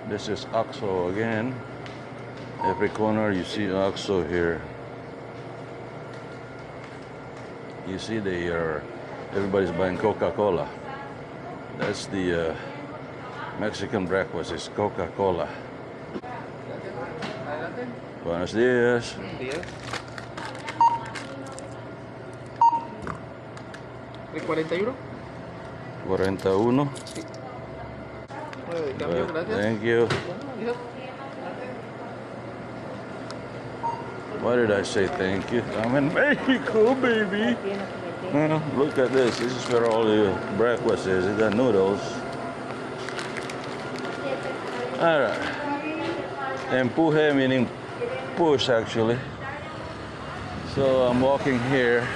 This is OXXO again. Every corner you see OXXO here. You see everybody's buying Coca-Cola. That's the Mexican breakfast, is Coca-Cola. Buenos dias. Días. ¿El 41? 41. Sí. Nueve de cambio, gracias. Thank you. Adiós. Why did I say thank you? I'm in Mexico, baby. Look at this. This is where all the breakfast is. It got noodles. All right. Empuje meaning push, actually. So I'm walking here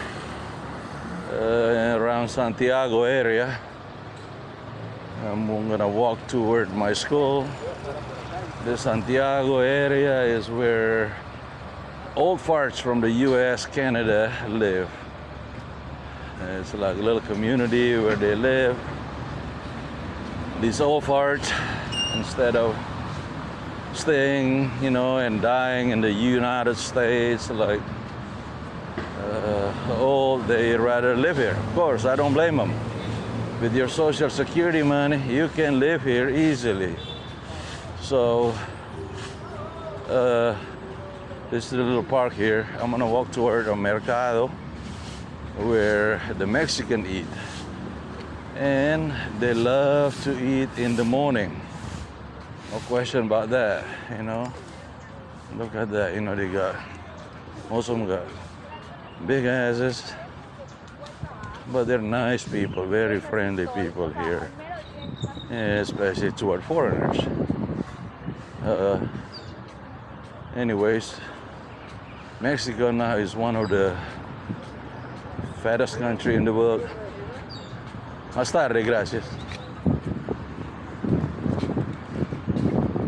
around Santiago area. I'm gonna walk toward my school. The Santiago area is where old farts from the US, Canada live. It's like a little community where they live. These old farts, instead of staying, and dying in the United States like old, they rather live here. Of course, I don't blame them. With your Social Security money, you can live here easily. So, this is a little park here. I'm gonna walk toward a Mercado where the Mexican eat. And they love to eat in the morning. No question about that, Look at that, most of them got big asses. But they're nice people, very friendly people here, especially toward foreigners. Anyways, Mexico now is one of the fattest country in the world. Más tarde, gracias.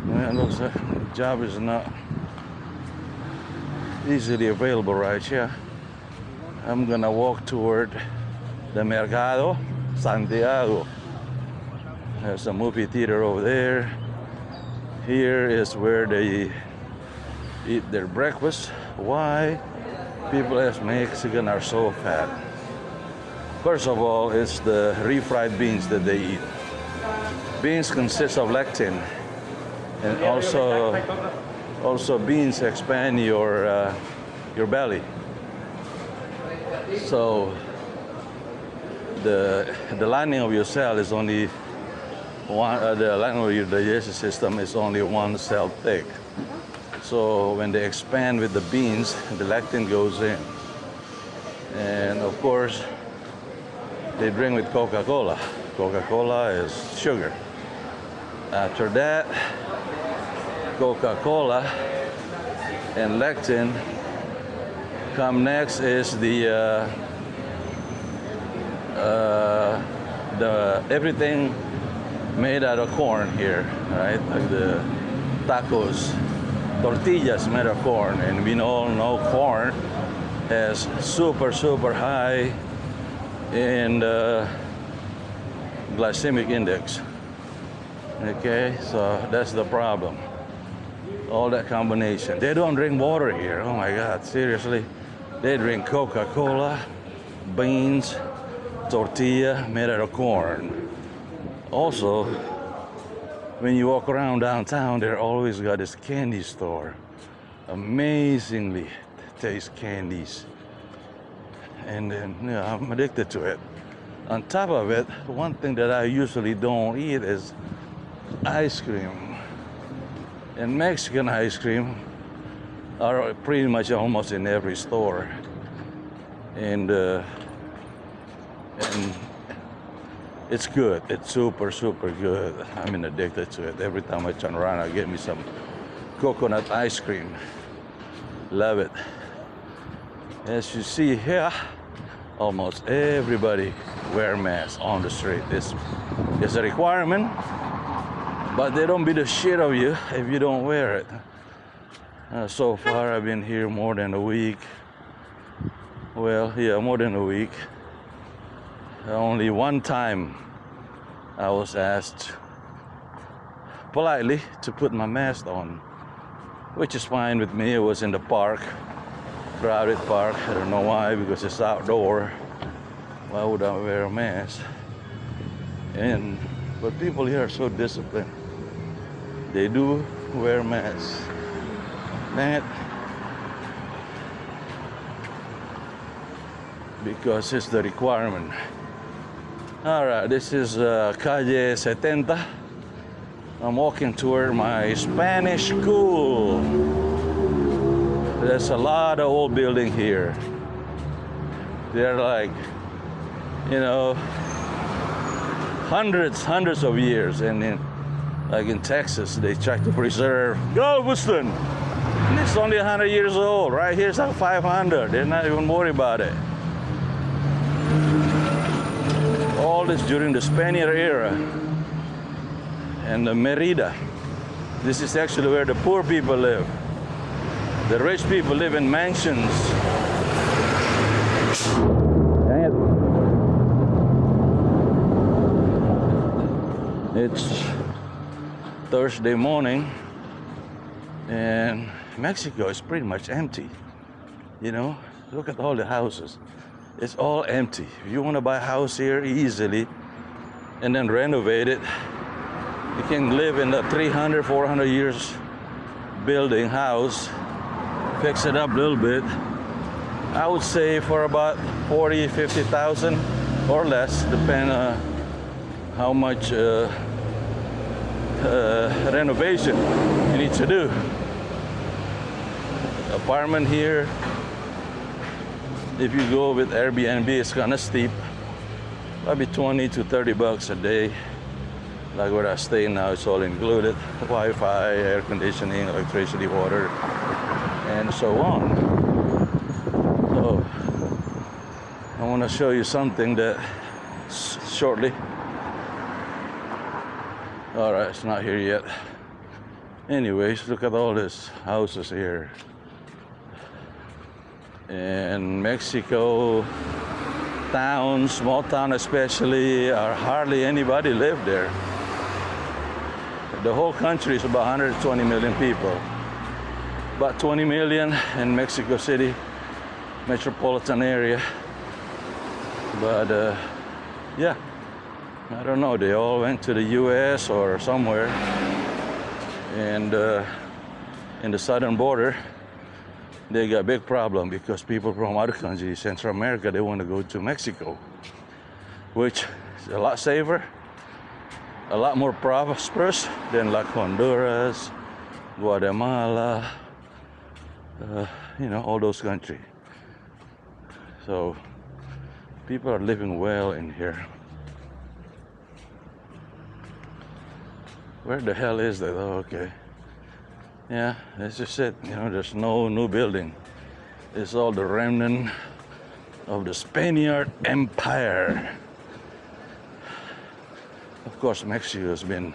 Yeah, looks like the job is not easily available right here. I'm gonna walk toward the Mercado, Santiago. There's a movie theater over there. Here is where they eat their breakfast. Why people as Mexican are so fat? First of all, it's the refried beans that they eat. Beans consist of lectin, and also beans expand your belly. So the lining of your cell is only one. The lining of your digestive system is only one cell thick. So when they expand with the beans, the lectin goes in, and of course they drink with Coca-Cola. Coca-Cola is sugar. After that, Coca-Cola and lectin come next is the everything made out of corn here, right? Like the tacos, tortillas made of corn, and we all know corn has super high in glycemic index. Okay, so that's the problem. All that combination. They don't drink water here. Oh my God, seriously. They drink Coca-Cola, beans, tortilla made out of corn. Also, when you walk around downtown, there always got this candy store. Amazingly taste candies. And then, I'm addicted to it. On top of it, one thing that I usually don't eat is ice cream. And Mexican ice cream are pretty much almost in every store. And it's good. It's super good. I'm addicted to it. Every time I turn around, I get me some coconut ice cream. Love it. As you see here, almost everybody wear masks on the street. It's a requirement, but they don't beat the shit of you if you don't wear it. So far, I've been here more than a week. Well, yeah, more than a week. Only one time I was asked politely to put my mask on, which is fine with me. It was in the park, crowded park. I don't know why, because it's outdoor. Why would I wear a mask? But people here are so disciplined. They do wear masks. Dang it. Because it's the requirement. All right, this is Calle 70. I'm walking toward my Spanish school. There's a lot of old buildings here. They're like, you know, hundreds of years. And like in Texas, they try to preserve Galveston. And it's only 100 years old. Right here it's like 500. They're not even worried about it. All this during the Spaniard era. And the Merida. This is actually where the poor people live. The rich people live in mansions. Dang it. It's Thursday morning, and Mexico is pretty much empty. You know, look at all the houses. It's all empty. If you want to buy a house here easily and then renovate it, you can live in a 300, 400 years building house, fix it up a little bit. I would say for about 40, 50,000 or less, depending on how much renovation you need to do. Apartment here, if you go with Airbnb, it's kind of steep. Probably 20 to 30 bucks a day. Like where I stay now, it's all included. Wi-Fi, air conditioning, electricity, water, and so on. So I want to show you something that shortly. All right, it's not here yet. Anyways, look at all these houses here. In Mexico, towns, small town especially, are hardly anybody live there. The whole country is about 120 million people. About 20 million in Mexico City, metropolitan area. But yeah, I don't know, they all went to the US or somewhere. And in the southern border, they got a big problem because people from other countries, Central America, they want to go to Mexico, which is a lot safer, a lot more prosperous than like Honduras, Guatemala, you know, all those countries. So people are living well in here. Where the hell is that? Oh, okay. Yeah, that's just it. You know, there's no new building. It's all the remnant of the Spaniard Empire. Of course, Mexico has been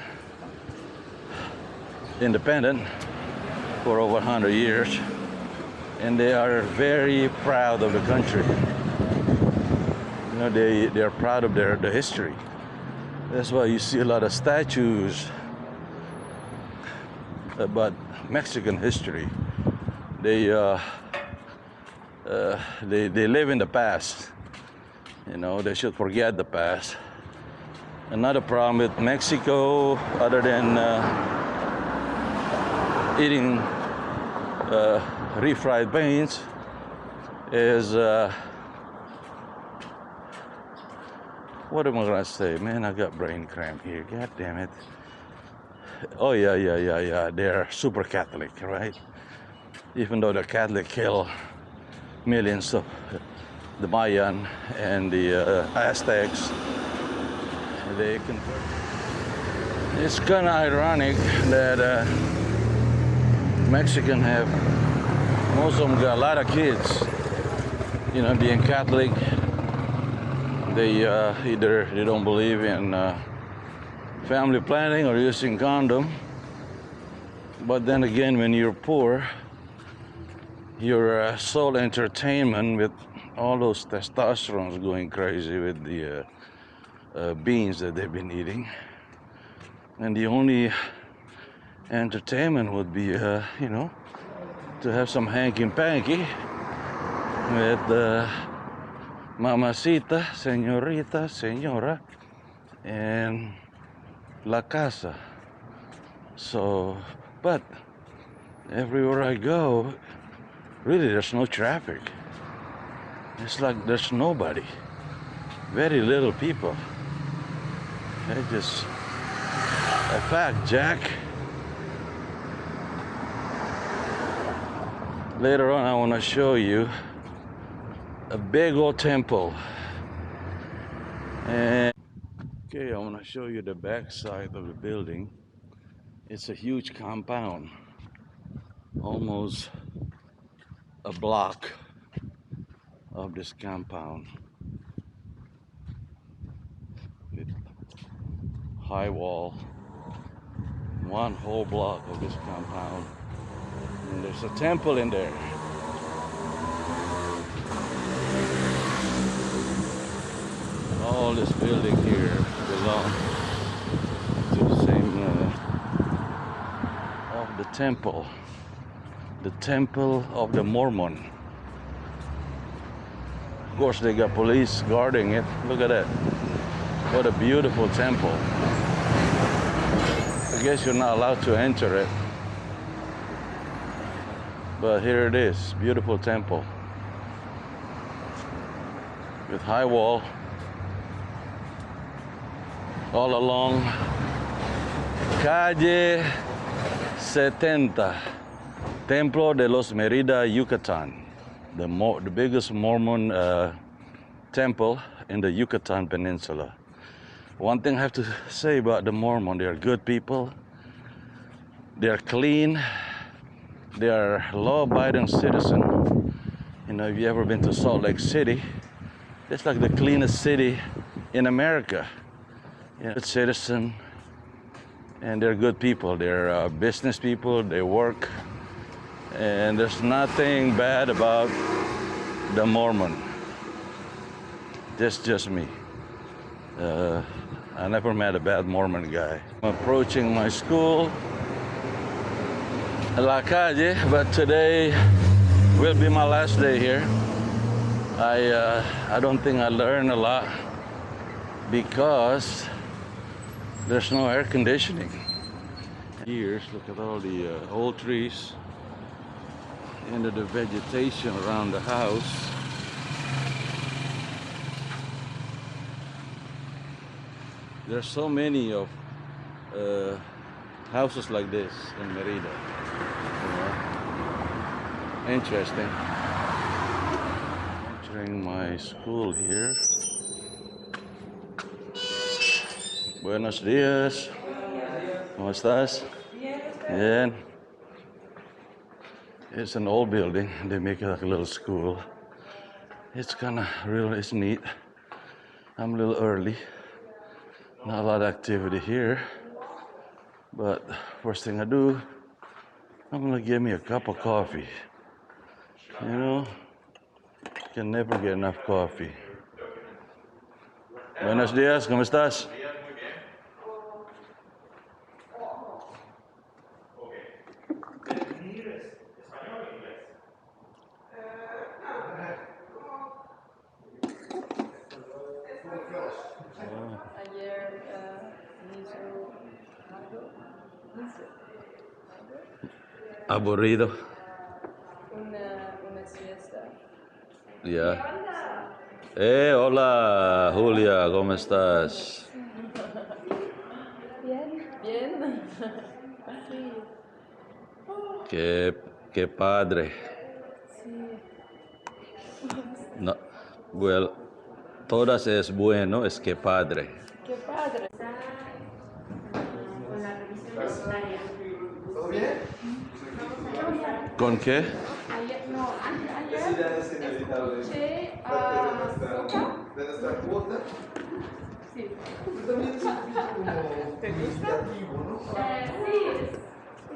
independent for over 100 years, and they are very proud of the country. You know, they are proud of the history. That's why you see a lot of statues about Mexican history. They live in the past. You know, they should forget the past. Another problem with Mexico, other than eating refried beans, is what am I gonna say? Man, I got brain cramp here. God damn it. Oh yeah. They're super Catholic, right? Even though the Catholic kill millions of the Mayan and the Aztecs, they convert. It's kind of ironic that Mexican have, most of them got a lot of kids. You know, being Catholic, they either they don't believe in family planning or using condom. But then again, when you're poor, your sole entertainment with all those testosterone going crazy with the beans that they've been eating. And the only entertainment would be, you know, to have some hanky-panky with mamacita, señorita, señora, and la casa. So, but everywhere I go, really there's no traffic. It's like there's nobody. Very little people. They just, a fact, Jack. Later on, I want to show you a big old temple. And okay, I want to show you the back side of the building. It's a huge compound, almost a block of this compound with high wall, one whole block of this compound, and there's a temple in there. All this building here belongs to the same of the temple of the Mormon. Of course, they got police guarding it. Look at that. What a beautiful temple. I guess you're not allowed to enter it, but here it is. Beautiful temple with high wall all along calle 70, Templo de los Merida, Yucatan, the biggest Mormon temple in the Yucatan Peninsula. One thing I have to say about the Mormon, they are good people, they are clean, they are law-abiding citizens. You know, if you ever been to Salt Lake City, it's like the cleanest city in America. Good citizen, and they're good people. They're business people. They work, and there's nothing bad about the Mormon. That's just me. I never met a bad Mormon guy. I'm approaching my school, La Calle, but today will be my last day here. I don't think I learned a lot because there's no air conditioning. Years, look at all the old trees and the vegetation around the house. There's so many of houses like this in Merida. You know? Interesting. Entering my school here. Buenos días. ¿Cómo estás? Bien. It's an old building. They make it like a little school. It's kind of real, it's neat. I'm a little early. Not a lot of activity here. But first thing I do, I'm gonna get me a cup of coffee. You know, can never get enough coffee. Buenos días, ¿cómo estás? Aburrido. Una siesta. Ya. Hola, Julia, ¿cómo estás? Bien. Bien. Sí. Qué padre. Sí. No, well, todas es bueno, es que padre. Qué padre. Con la revisión necesaria. ¿Todo bien? ¿Con qué? Ayer, no, ayer escuché ¿De nuestra cuota? Sí. Pero también es un poquito como meditativo, ¿no?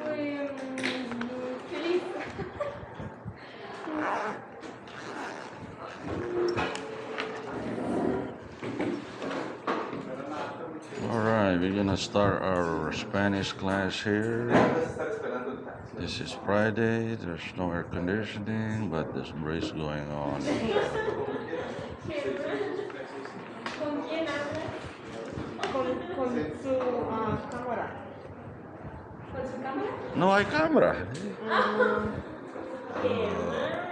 Sí, es muy feliz. All right, we're gonna gonna start our Spanish class here. This is Friday. There's no air conditioning, but there's breeze going on. ¿Con quién habla? Con su cámara. ¿Con su cámara? No hay cámara. Qué mal.